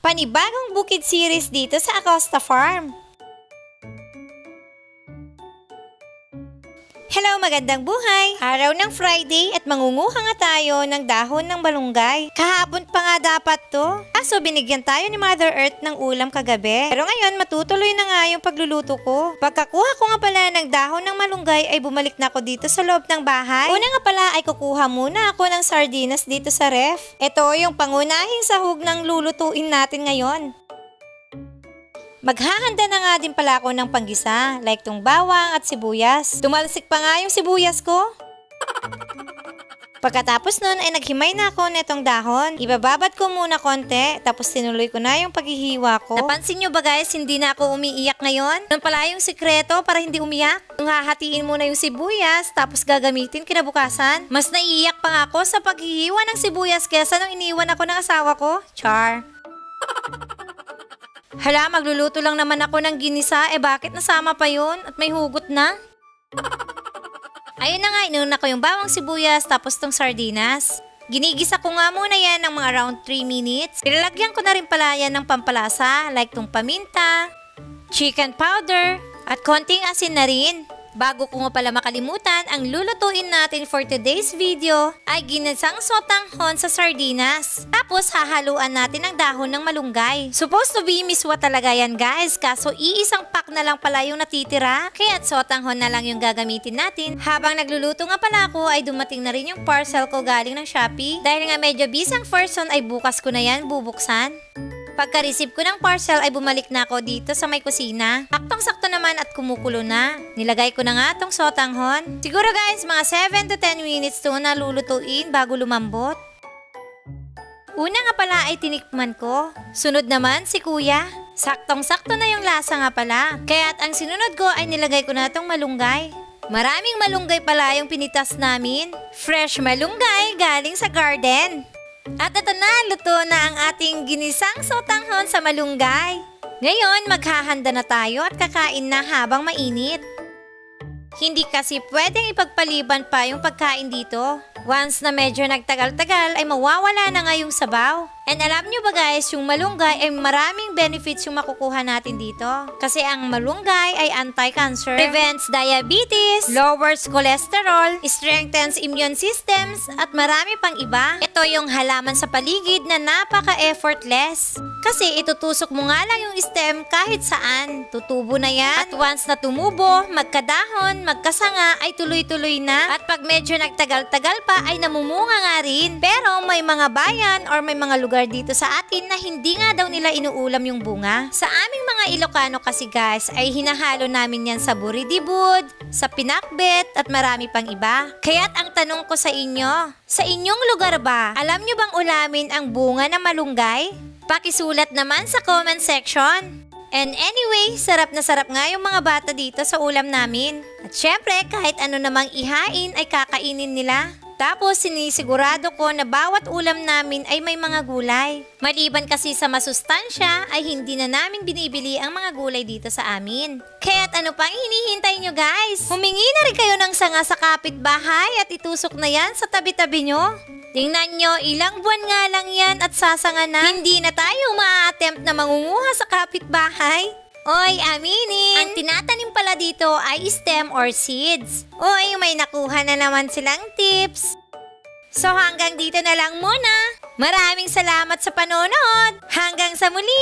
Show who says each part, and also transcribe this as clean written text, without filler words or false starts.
Speaker 1: Panibagong bukid series dito sa Acosta Farm. Hello, magandang buhay! Araw ng Friday at mangunguha nga tayo ng dahon ng malunggay. Kahapon pa nga dapat to. Kaso binigyan tayo ni Mother Earth ng ulam kagabi. Pero ngayon matutuloy na nga yung pagluluto ko. Pagkakuha ko nga pala ng dahon ng malunggay ay bumalik na ako dito sa loob ng bahay. Una nga pala ay kukuha muna ako ng sardinas dito sa ref. Ito yung pangunahing sahog ng lulutuin natin ngayon. Maghahanda na nga din pala ako ng panggisa, like tong bawang at sibuyas. Tumalsik pa nga yung sibuyas ko. Pagkatapos nun ay naghimay na ako netong dahon. Ibababad ko muna konti, tapos tinuloy ko na yung paghihiwa ko. Napansin nyo ba guys, hindi na ako umiiyak ngayon? Nun pala yung sikreto para hindi umiyak. Yung hahatiin muna yung sibuyas, tapos gagamitin kinabukasan. Mas naiiyak pa nga ako sa paghihiwa ng sibuyas kesa nung iniwan ako ng asawa ko. Char! Hala, magluluto lang naman ako ng ginisa, bakit nasama pa yun? At may hugot na? Ayun na nga, inuna ko yung bawang sibuyas tapos tong sardinas. Ginigisa ko nga muna yan ng mga around 3 minutes. Nilalagyan ko na rin pala yan ng pampalasa, like tong paminta, chicken powder, at konting asin na rin. Bago ko nga pala makalimutan, ang lulutuin natin for today's video ay ginisang sotanghon sa sardinas. Tapos hahaluan natin ang dahon ng malunggay. Supposed to be miswa talaga yan guys, kaso iisang pack na lang pala yung natitira. Kaya't sotanghon na lang yung gagamitin natin. Habang nagluluto nga pala ako ay dumating na rin yung parcel ko galing ng Shopee. Dahil nga medyo bisang person ay bukas ko na yan bubuksan. Pagka-receive ko ng parcel ay bumalik na ako dito sa may kusina. Saktong-sakto naman at kumukulo na. Nilagay ko na nga tong sotanghon. Siguro guys, mga 7 to 10 minutes to na lulutuin bago lumambot. Una nga pala ay tinikman ko. Sunod naman si kuya. Saktong-sakto na yung lasa nga pala. Kaya't ang sinunod ko ay nilagay ko na tong malunggay. Maraming malunggay pala yung pinitas namin. Fresh malunggay galing sa garden. At ito na, luto na ang ating ginisang sotanghon sa malunggay. Ngayon, maghahanda na tayo at kakain na habang mainit. Hindi kasi pwedeng ipagpaliban pa yung pagkain dito. Once na medyo nagtagal-tagal ay mawawala na nga yung sabaw. And alam nyo ba guys, yung malunggay ay maraming benefits yung makukuha natin dito. Kasi ang malunggay ay anti-cancer, prevents diabetes, lowers cholesterol, strengthens immune systems, at marami pang iba. Ito yung halaman sa paligid na napaka-effortless. Kasi itutusok mo nga lang yung stem kahit saan. Tutubo na yan. At once na tumubo, magkadahon, magkasanga, ay tuloy-tuloy na. At pag medyo nagtagal-tagal pa, ay namumunga nga rin. Pero may mga bayan or may mga lugar dito sa atin na hindi nga daw nila inuulam yung bunga. Sa aming mga Ilocano kasi guys, ay hinahalo namin yan sa buridibud, sa pinakbet, at marami pang iba. Kaya't ang tanong ko sa inyo, sa inyong lugar ba, alam nyo bang ulamin ang bunga ng malunggay? Pakisulat naman sa comment section. And anyway, sarap na sarap nga yung mga bata dito sa ulam namin. At syempre, kahit ano namang ihain ay kakainin nila. Tapos sinisigurado ko na bawat ulam namin ay may mga gulay. Maliban kasi sa masustansya ay hindi na namin binibili ang mga gulay dito sa amin. Kaya't ano pang hinihintay nyo guys? Humingi na rin kayo ng sanga sa kapitbahay at itusok na yan sa tabi-tabi nyo. Tingnan nyo, ilang buwan nga lang yan at sasanga na. Hindi na tayo ma-attempt na mangunguha sa kapitbahay. Oy, aminin! Ang tinatanim pala dito ay stem or seeds. Oy, may nakuha na naman silang tips. So hanggang dito na lang muna. Maraming salamat sa panonood. Hanggang sa muli!